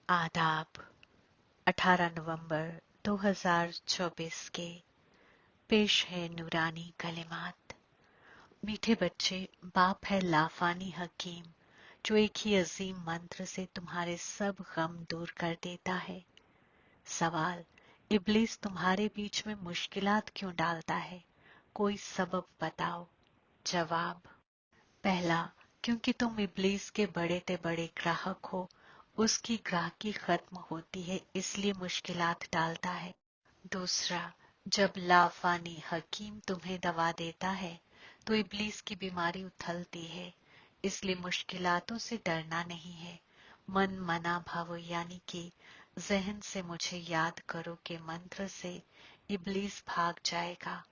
आदाब। 18 नवंबर 2024 के पेश है नूरानी कलिमात। मीठे बच्चे, बाप है लाफानी हकीम, जो एक ही अजीम मंत्र से तुम्हारे सब गम दूर कर देता है। सवाल: इब्लीस तुम्हारे बीच में मुश्किलात क्यों डालता है? कोई सबब बताओ। जवाब: पहला, क्योंकि तुम इब्लीस के बड़े ते बड़े ग्राहक हो। उसकी ग्राहकी खत्म होती है, इसलिए मुश्किलात डालता है। दूसरा, जब लाफानी हकीम तुम्हें दवा देता है तो इब्लीस की बीमारी उथलती है, इसलिए मुश्किलातों से डरना नहीं है। मन मना भावो, यानी कि जहन से मुझे याद करो के मंत्र से इब्लीस भाग जाएगा।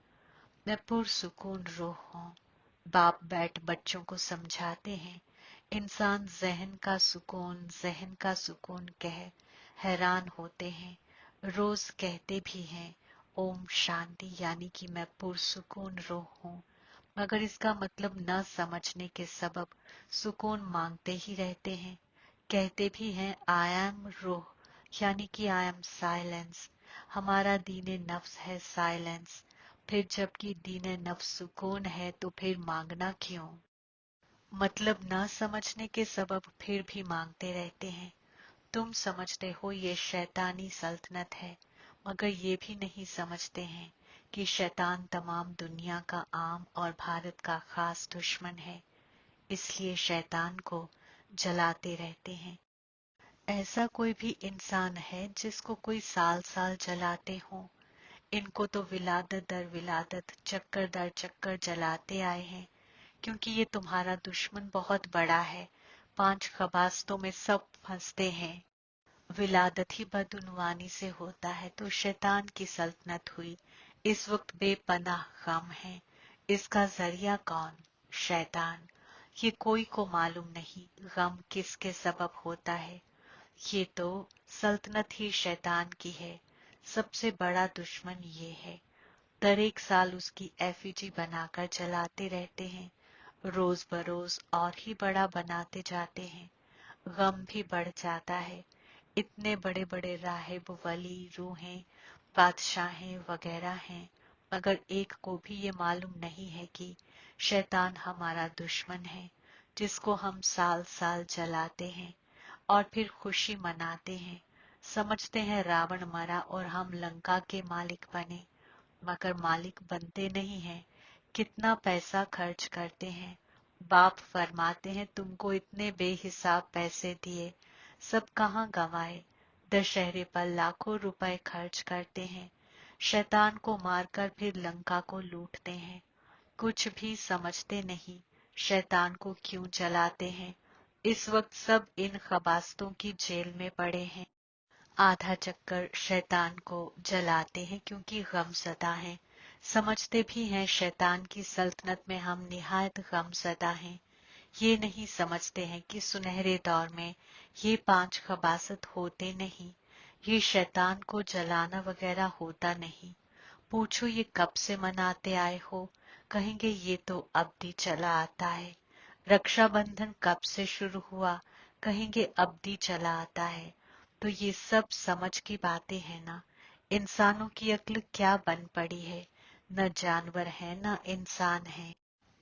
मैं पुरसुकून रूह हूँ। बाप बैठ बच्चों को समझाते हैं। इंसान जहन का सुकून कह हैरान होते हैं। रोज कहते भी हैं ओम शांति, यानी कि मैं पुरसुकून रूह हूँ, मगर इसका मतलब न समझने के सबब सुकून मांगते ही रहते हैं। कहते भी हैं आई एम रूह, यानी कि आई एम साइलेंस। हमारा दीने नफ्स है साइलेंस। फिर जबकि दीने नफ्स सुकून है तो फिर मांगना क्यों? मतलब न समझने के सबब फिर भी मांगते रहते हैं। तुम समझते हो ये शैतानी सल्तनत है, मगर ये भी नहीं समझते हैं कि शैतान तमाम दुनिया का आम और भारत का खास दुश्मन है, इसलिए शैतान को जलाते रहते हैं। ऐसा कोई भी इंसान है जिसको कोई साल साल जलाते हो? इनको तो विलादत दर विलादत, चक्कर दर चक्कर जलाते आए हैं, क्योंकि ये तुम्हारा दुश्मन बहुत बड़ा है। 5 खबास्तों में सब फंसते हैं। विलादत ही बदउनवानी से होता है तो शैतान की सल्तनत हुई। इस वक्त बेपनाह गम है। इसका जरिया कौन? शैतान। ये कोई को मालूम नहीं गम किसके सबब होता है। ये तो सल्तनत ही शैतान की है। सबसे बड़ा दुश्मन ये है। दर एक साल उसकी एफिजी बनाकर जलाते रहते हैं। रोज बरोज और ही बड़ा बनाते जाते हैं। गम भी बढ़ जाता है। इतने बड़े बड़े राहिब, वली, रूहें, बादशाहें वगैरह हैं, मगर एक को भी ये मालूम नहीं है कि शैतान हमारा दुश्मन है, जिसको हम साल साल जलाते हैं और फिर खुशी मनाते हैं। समझते हैं रावण मरा और हम लंका के मालिक बने, मगर मालिक बनते नहीं हैं। कितना पैसा खर्च करते हैं। बाप फरमाते हैं तुमको इतने बेहिसाब पैसे दिए, सब कहाँ गंवाए। दशहरे पर लाखों रुपए खर्च करते हैं। शैतान को मारकर फिर लंका को लूटते हैं। कुछ भी समझते नहीं। शैतान को क्यों जलाते हैं? इस वक्त सब इन खबास्तों की जेल में पड़े हैं। आधा चक्कर शैतान को जलाते हैं क्योंकि गमज़दा हैं। समझते भी हैं शैतान की सल्तनत में हम निहायत गमज़दा हैं। ये नहीं समझते हैं कि सुनहरे दौर में ये 5 खबासत होते नहीं। ये शैतान को जलाना वगैरह होता नहीं। पूछो ये कब से मनाते आए हो? कहेंगे ये तो अब भी चला आता है। रक्षाबंधन कब से शुरू हुआ? कहेंगे अब भी चला आता है। तो ये सब समझ की बातें हैं ना। इंसानों की अक्ल क्या बन पड़ी है। न जानवर है न इंसान है।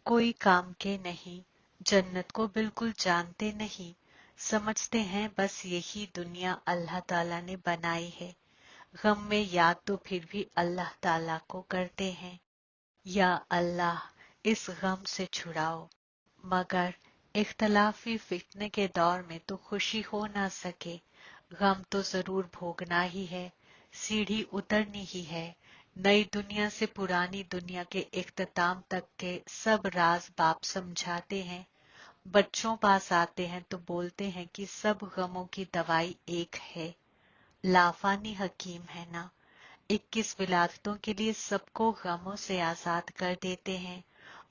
कोई काम के नहीं। जन्नत को बिल्कुल जानते नहीं। समझते हैं बस यही दुनिया अल्लाह ताला ने बनाई है। गम में याद तो फिर भी अल्लाह ताला को करते हैं। या अल्लाह, इस गम से छुड़ाओ। मगर इख्तलाफी फितने के दौर में तो खुशी हो ना सके। गम तो जरूर भोगना ही है। सीढ़ी उतरनी ही है। नई दुनिया से पुरानी दुनिया के इख्तिताम तक के सब राज बाप समझाते हैं। बच्चों पास आते हैं तो बोलते हैं कि सब गमों की दवाई एक है। लाफानी हकीम है ना। 21 विलादतों के लिए सबको गमों से आजाद कर देते हैं।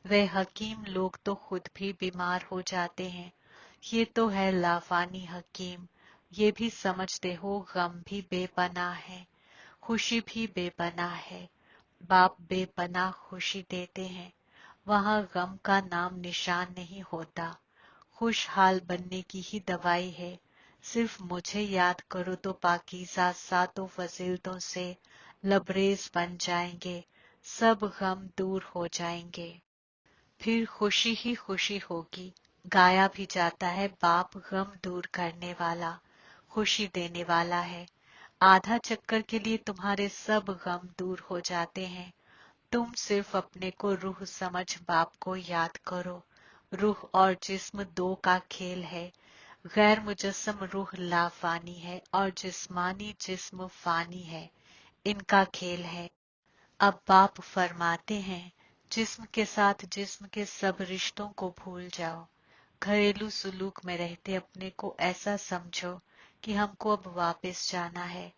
वे हकीम लोग तो खुद भी बीमार हो जाते हैं। ये तो है लाफानी हकीम। ये भी समझते हो गम भी बेपनाह है, खुशी भी बेपनाह है। बाप बेपनाह खुशी देते हैं। वहां गम का नाम निशान नहीं होता। खुशहाल बनने की ही दवाई है। सिर्फ मुझे याद करो तो पाकीज़ा सातों फजीलतों से लबरेज बन जाएंगे, सब गम दूर हो जाएंगे। फिर खुशी ही खुशी होगी। गाया भी जाता है, बाप गम दूर करने वाला, खुशी देने वाला है। आधा चक्कर के लिए तुम्हारे सब गम दूर हो जाते हैं। तुम सिर्फ अपने को रूह समझ बाप को याद करो। रूह और जिस्म दो का खेल है। गैर मुजस्सम रूह लाफानी है और जिस्मानी जिस्म फानी है, इनका खेल है। अब बाप फरमाते हैं, जिस्म के साथ जिस्म के सब रिश्तों को भूल जाओ। घरेलू सुलूक में रहते अपने को ऐसा समझो कि हमको अब वापस जाना है।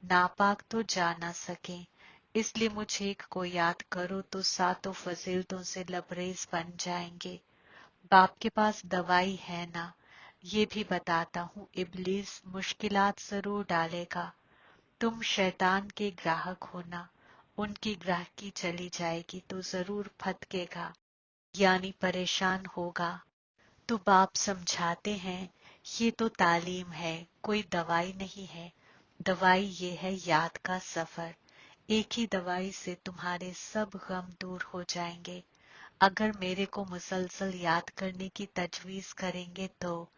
नापाक तो जा ना सके, इसलिए मुझे एक को याद करो तो सातों फजीलतों से लबरेज बन जाएंगे। बाप के पास दवाई है ना, ये भी बताता हूँ। इब्लीस मुश्किलात जरूर डालेगा। तुम शैतान के ग्राहक हो ना, उनकी ग्राहकी चली जाएगी तो जरूर फटकेगा, यानी परेशान होगा। तो बाप समझाते हैं, ये तो तालीम है, कोई दवाई नहीं है। दवाई ये है याद का सफर। एक ही दवाई से तुम्हारे सब गम दूर हो जाएंगे। अगर मेरे को मुसलसल याद करने की तजवीज करेंगे तो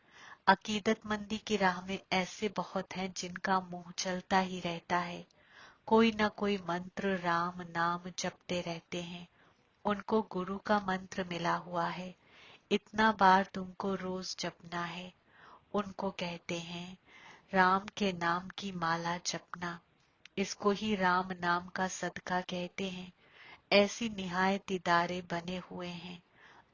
अकीदतमंदी की राह में ऐसे बहुत हैं जिनका मुंह चलता ही रहता है। कोई न कोई मंत्र राम नाम जपते रहते हैं। उनको गुरु का मंत्र मिला हुआ है, इतना बार तुमको रोज जपना है। उनको कहते हैं राम के नाम की माला जपना। इसको ही राम नाम का सदका कहते हैं। ऐसी निहायत इदारे बने हुए हैं।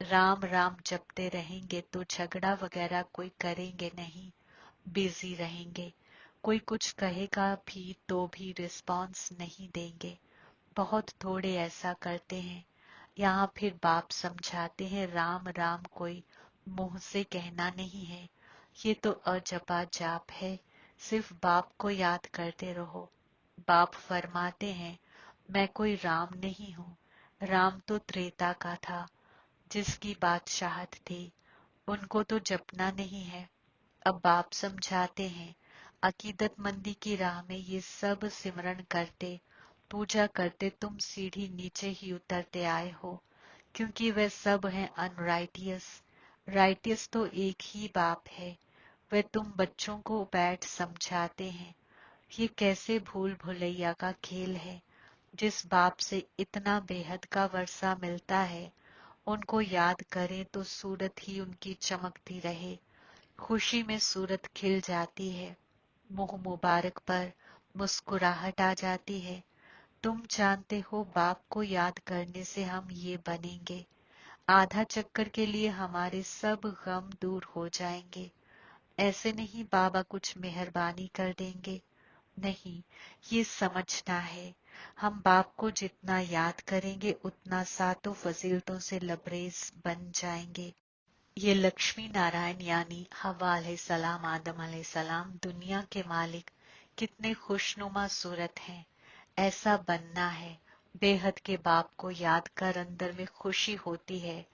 राम राम जपते रहेंगे तो झगड़ा वगैरह कोई करेंगे नहीं, बिजी रहेंगे। कोई कुछ कहेगा भी तो भी रिस्पॉन्स नहीं देंगे। बहुत थोड़े ऐसा करते हैं। यहाँ फिर बाप समझाते हैं, राम राम कोई मुंह से कहना नहीं है, ये तो अजपा जाप है। सिर्फ बाप को याद करते रहो। बाप फरमाते हैं, मैं कोई राम नहीं हूँ। राम तो त्रेता का था, जिसकी बादशाहत थी, उनको तो जपना नहीं है। अब बाप समझाते हैं, अकीदतमंदी की राह में ये सब सिमरन करते, पूजा करते तुम सीढ़ी नीचे ही उतरते आए हो, क्योंकि वे सब हैं अनराइटियस। राइटियस तो एक ही बाप है। वे तुम बच्चों को बैठ समझाते हैं। ये कैसे भूल भुलैया का खेल है। जिस बाप से इतना बेहद का वर्षा मिलता है, उनको याद करें तो सूरत ही उनकी चमकती रहे। खुशी में सूरत खिल जाती है, मुंह मुबारक पर मुस्कुराहट आ जाती है। तुम जानते हो बाप को याद करने से हम ये बनेंगे। आधा चक्कर के लिए हमारे सब गम दूर हो जाएंगे। ऐसे नहीं बाबा कुछ मेहरबानी कर देंगे, नहीं, ये समझना है। हम बाप को जितना याद करेंगे उतना सातों फजीलतों से लबरेज बन जाएंगे। ये लक्ष्मी नारायण यानी हवा अलैहिस्सलाम, आदम अलैहिस्सलाम, दुनिया के मालिक कितने खुशनुमा सूरत हैं। ऐसा बनना है। बेहद के बाप को याद कर अंदर में खुशी होती है।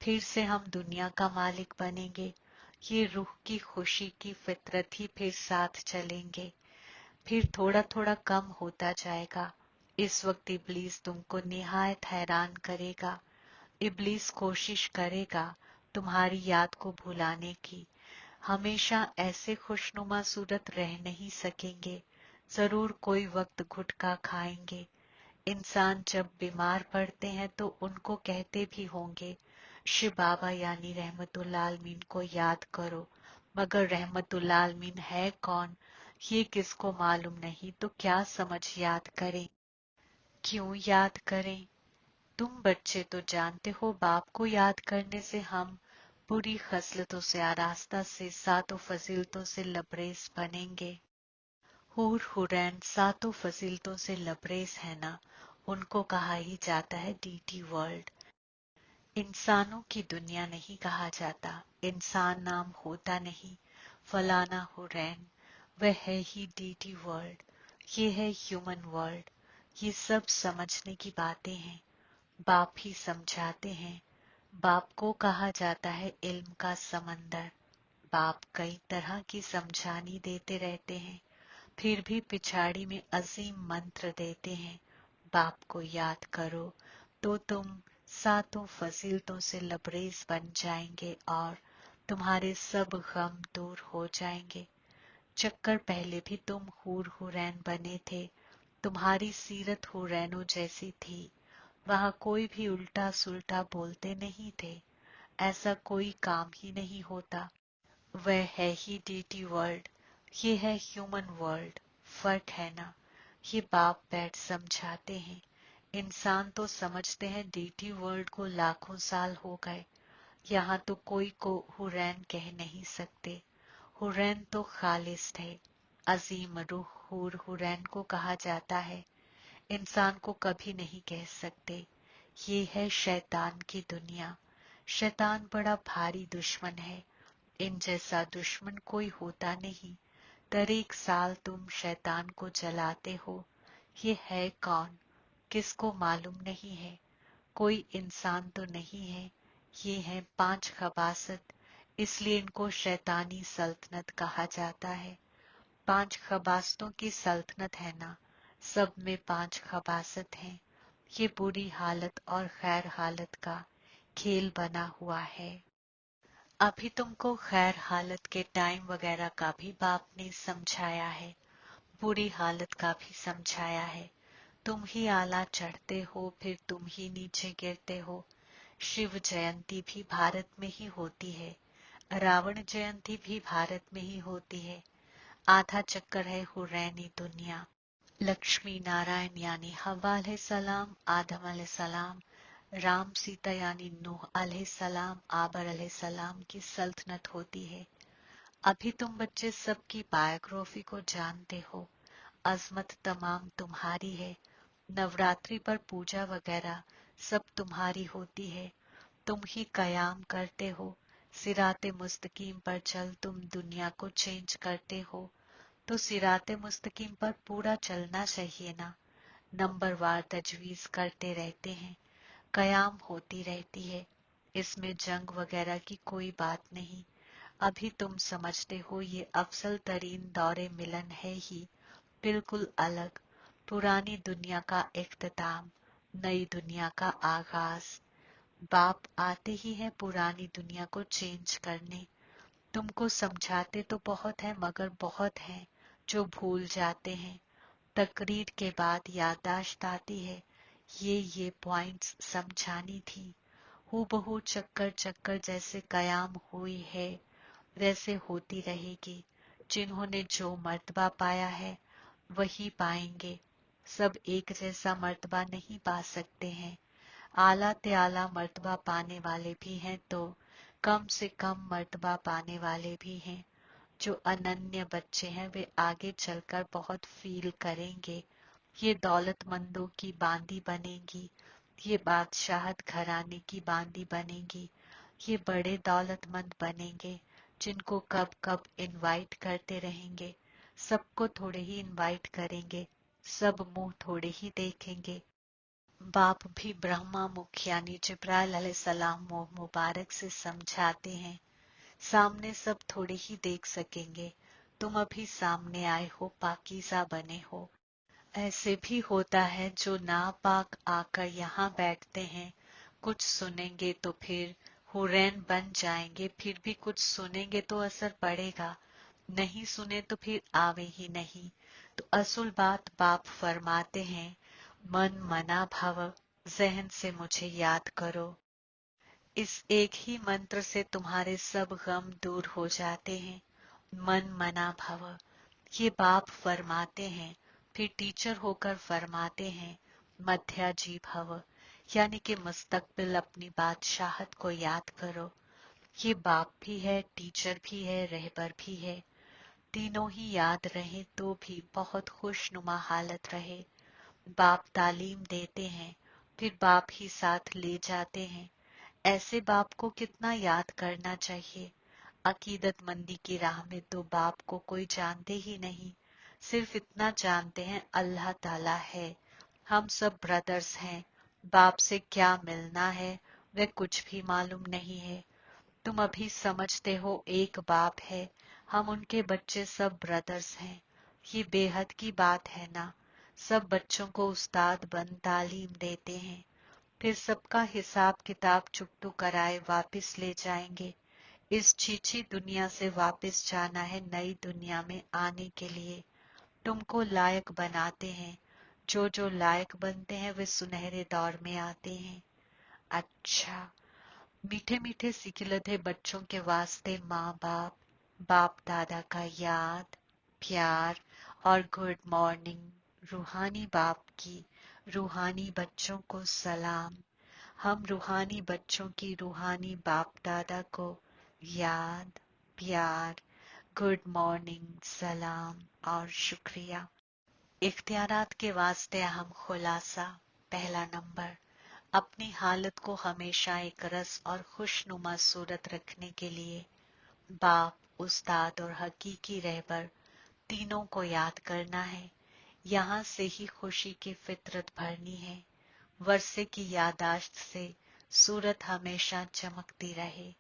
फिर से हम दुनिया का मालिक बनेंगे। ये रूह की खुशी की फितरत ही फिर साथ चलेंगे। फिर थोड़ा थोड़ा कम होता जाएगा। इस वक्त इब्लीस तुमको निहायत हैरान करेगा। इब्लीस कोशिश करेगा तुम्हारी याद को भुलाने की। हमेशा ऐसे खुशनुमा सूरत रह नहीं सकेंगे। जरूर कोई वक्त गुटखा खाएंगे। इंसान जब बीमार पड़ते हैं तो उनको कहते भी होंगे, शिव बाबा यानी रहमतुल्लाह आलमीन को याद करो। मगर रहमतुल्लाह आलमीन है कौन, ये किसको मालूम नहीं, तो क्या समझ याद करें। क्यों याद करें। तुम बच्चे तो जानते हो बाप को याद करने से हम बुरी खसलतों से आरास्ता से सातों फजीलतों से लबरेज बनेंगे। हूर हुरैन सातों फजीलतों से लबरेज है ना, उनको कहा ही जाता है डीटी वर्ल्ड। इंसानों की दुनिया नहीं कहा जाता। इंसान नाम होता नहीं। फलाना हुरैन, वह है ही डीटी वर्ल्ड। ये है ह्यूमन वर्ल्ड। ये सब समझने की बातें हैं। बाप ही समझाते हैं। बाप को कहा जाता है इल्म का समंदर। बाप कई तरह की समझानी देते रहते हैं, फिर भी पिछाड़ी में अजीम मंत्र देते हैं, बाप को याद करो तो तुम सातों फजीलतों से लबरेज बन जाएंगे और तुम्हारे सब गम दूर हो जाएंगे। चक्कर पहले भी तुम हूर हुरैन बने थे, तुम्हारी सीरत हुरैनों जैसी थी, वहां कोई भी उल्टा सुल्टा बोलते नहीं थे, ऐसा कोई काम ही नहीं होता। वह है ही डीटी वर्ल्ड, ये है ह्यूमन वर्ल्ड, फर्क है ना। ये बाप बैठ समझाते हैं, इंसान तो समझते हैं डीटी वर्ल्ड को लाखों साल हो गए, यहाँ तो कोई को हुरैन कह नहीं सकते। हुरैन तो खालिस थे, अजीम रूह हूर हुरैन को कहा जाता है, इंसान को कभी नहीं कह सकते। ये है शैतान की दुनिया, शैतान बड़ा भारी दुश्मन है, इन जैसा दुश्मन कोई होता नहीं। दर एक साल तुम शैतान को जलाते हो, ये है कौन, किसको मालूम नहीं है, कोई इंसान तो नहीं है, ये है पांच खबासत, इसलिए इनको शैतानी सल्तनत कहा जाता है। पांच खबासतों की सल्तनत है ना, सब में पांच खबासत हैं। ये बुरी हालत और खैर हालत का खेल बना हुआ है। अभी तुमको खैर हालत के टाइम वगैरह का भी बाप ने समझाया है, बुरी हालत का भी समझाया है। तुम ही आला चढ़ते हो, फिर तुम ही नीचे गिरते हो। शिव जयंती भी भारत में ही होती है, रावण जयंती भी भारत में ही होती है। आधा चक्कर है हुरैनी दुनिया। लक्ष्मी नारायण यानी हवा अलैहिस्सलाम, आदम अलैहिस्सलाम, राम सीता यानी नूह अलैहिस्सलाम, आबर अलैहिस्सलाम की सल्तनत होती है। अभी तुम बच्चे सबकी बायोग्राफी को जानते हो, अजमत तमाम तुम्हारी है। नवरात्रि पर पूजा वगैरह सब तुम्हारी होती है, तुम ही कयाम करते हो। सिराते मुस्तकीम पर चल तुम दुनिया को चेंज करते हो, तो सिराते मुस्तकीम पर पूरा चलना चाहिए ना। नंबरवार तजवीज करते रहते हैं, कयाम होती रहती है, इसमें जंग वगैरह की कोई बात नहीं। अभी तुम समझते हो ये अफसल तरीन दौरे मिलन है ही, बिल्कुल अलग, पुरानी दुनिया का इख्तिताम, नई दुनिया का आगाज। बाप आते ही हैं पुरानी दुनिया को चेंज करने। तुमको समझाते तो बहुत है, मगर बहुत है जो भूल जाते हैं। तकरीर के बाद याददाश्त आती है, ये पॉइंट्स समझानी थी। हूबहू चक्कर चक्कर जैसे कयाम हुई है, वैसे होती रहेगी। जिन्होंने जो मर्तबा पाया है वही पाएंगे, सब एक जैसा मर्तबा नहीं पा सकते हैं। आला ते आला मर्तबा पाने वाले भी हैं, तो कम से कम मर्तबा पाने वाले भी हैं। जो अनन्य बच्चे हैं वे आगे चलकर बहुत फील करेंगे। ये दौलतमंदों की बांदी बनेगी, ये बादशाहत घराने की बांदी बनेगी। ये बड़े दौलतमंद बनेंगे, जिनको कब कब इनवाइट करते रहेंगे। सबको थोड़े ही इनवाइट करेंगे, सब मुंह थोड़े ही देखेंगे। बाप भी ब्रह्मा मुख यानी जिब्राइल अलैहिस्सलाम मुंह मुबारक से समझाते हैं, सामने सब थोड़े ही देख सकेंगे। तुम अभी सामने आए हो, पाकीज़ा बने हो। ऐसे भी होता है जो नापाक आकर यहाँ बैठते हैं, कुछ सुनेंगे तो फिर हुरैन बन जाएंगे, फिर भी कुछ सुनेंगे तो असर पड़ेगा, नहीं सुने तो फिर आवे ही नहीं। तो असुल बात बाप फरमाते हैं, मन मना भव, जहन से मुझे याद करो। इस एक ही मंत्र से तुम्हारे सब गम दूर हो जाते हैं। मन मना भव, ये बाप फरमाते हैं, फिर टीचर होकर फरमाते हैं, मध्याजी भव, यानी कि मुस्तकबिल अपनी बादशाहत को याद करो। ये बाप भी है, टीचर भी है, रहबर भी है। तीनों ही याद रहे तो भी बहुत खुशनुमा हालत रहे। बाप तालीम देते हैं, फिर बाप ही साथ ले जाते हैं। ऐसे बाप को कितना याद करना चाहिए। अकीदतमंदी की राह में तो बाप को कोई जानते ही नहीं, सिर्फ इतना जानते हैं अल्लाह ताला है, हम सब ब्रदर्स हैं। बाप से क्या मिलना है वह कुछ भी मालूम नहीं है। तुम अभी समझते हो एक बाप है, हम उनके बच्चे सब ब्रदर्स हैं। ये बेहद की बात है ना। सब बच्चों को उस्ताद बन तालीम देते हैं, फिर सबका हिसाब किताब चुकतू कराए वापस ले जाएंगे। इस छीछी दुनिया से वापस जाना है नई दुनिया में आने के लिए। तुमको लायक बनाते हैं, जो जो लायक बनते हैं वे सुनहरे दौर में आते हैं। अच्छा, मीठे मीठे सिकिलधे बच्चों के वास्ते माँ बाप, बाप दादा का याद, प्यार और गुड मॉर्निंग। रूहानी बाप की रूहानी बच्चों को सलाम। हम रूहानी बच्चों की रूहानी बाप दादा को याद, प्यार, गुड मॉर्निंग, सलाम और शुक्रिया। इख्तियारात के वास्ते अहम खुलासा। पहला नंबर, अपनी हालत को हमेशा एक रस और खुशनुमा सूरत रखने के लिए बाप, उस्ताद और हकीकी रहबर तीनों को याद करना है। यहाँ से ही खुशी की फितरत भरनी है। वर्षे की यादाश्त से सूरत हमेशा चमकती रहे।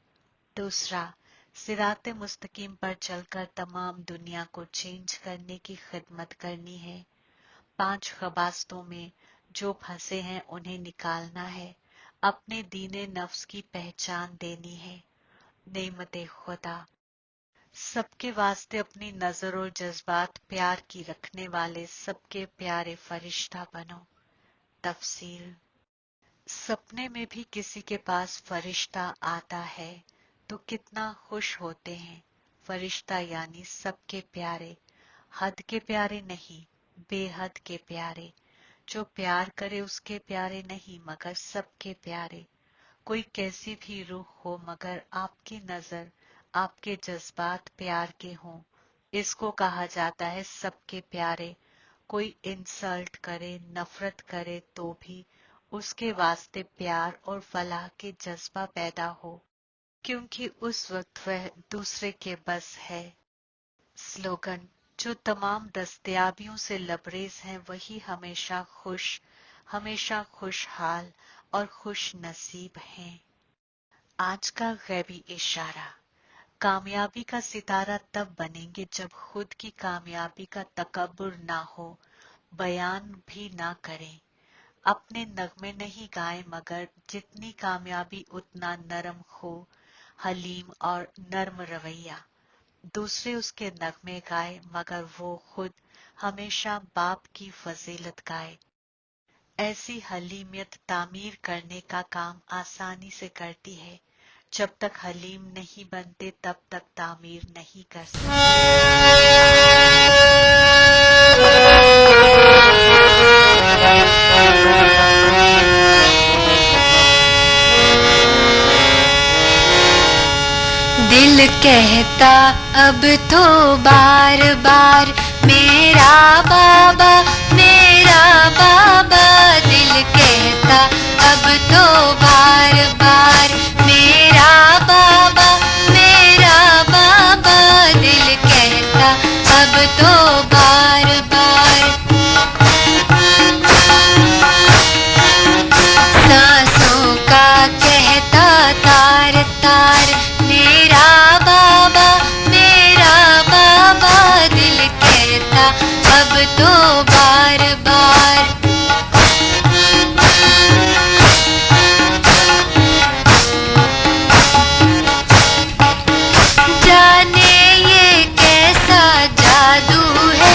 दूसरा, सिराते मुस्तकीम पर चलकर तमाम दुनिया को चेंज करने की खिदमत करनी है। 5 खबास्तों में जो फंसे हैं उन्हें निकालना है। अपने दीने नफ्स की पहचान देनी है। नेमते खुदा, सबके वास्ते अपनी नजर और जज्बात प्यार की रखने वाले सबके प्यारे फरिश्ता बनो। तफसील, सपने में भी किसी के पास फरिश्ता आता है तो कितना खुश होते हैं। फरिश्ता यानी सबके प्यारे, हद के प्यारे नहीं, बेहद के प्यारे। जो प्यार करे उसके प्यारे नहीं, मगर सबके प्यारे। कोई कैसी भी रूह हो, मगर आपकी नजर, आपके जज्बात प्यार के हों, इसको कहा जाता है सबके प्यारे। कोई इंसल्ट करे, नफरत करे तो भी उसके वास्ते प्यार और फलाह के जज्बा पैदा हो, क्योंकि उस वक्त वह दूसरे के बस है। स्लोगन, जो तमाम दस्तयाबियों से लबरेज हैं वही हमेशा खुशहाल और खुश नसीब हैं। आज का गैबी इशारा, कामयाबी का सितारा तब बनेंगे जब खुद की कामयाबी का तकब्बुर ना हो, बयान भी ना करें। अपने नगमे नहीं गाएं, मगर जितनी कामयाबी उतना नरम हो, हलीम और नर्म रवैया। दूसरे उसके नगमे गाए, मगर वो खुद हमेशा बाप की फजीलत गाए। ऐसी हलीमियत तामीर करने का काम आसानी से करती है। जब तक हलीम नहीं बनते तब तक तामीर नहीं कर सकते। दिल कहता अब तो बार बार मेरा बाबा, मेरा बाबा। दिल कहता अब तो बार बार मेरा बाबा, मेरा बाबा। दिल कहता अब तो बार बार। सांसों का कहता तार तार मेरा बाबा, मेरा बाबा। दिल कहता अब तो बार बार। जाने ये कैसा जादू है,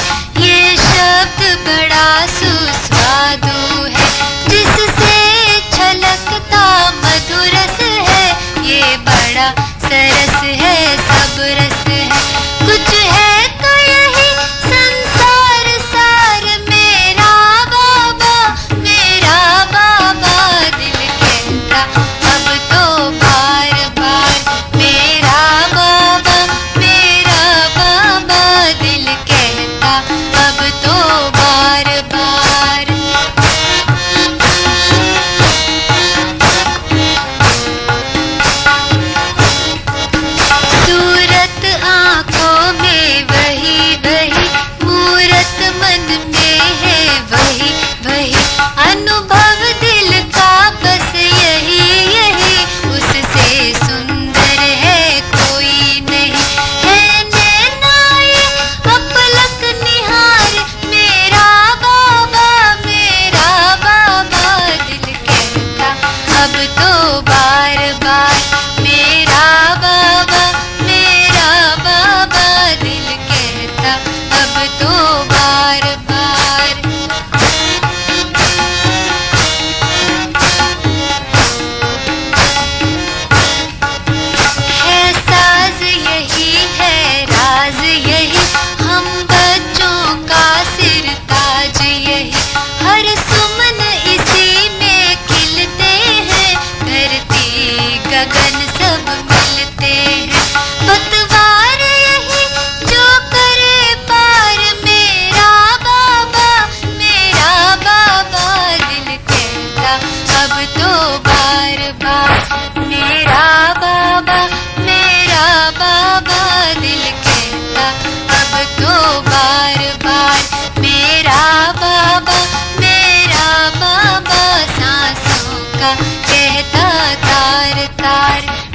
तार तार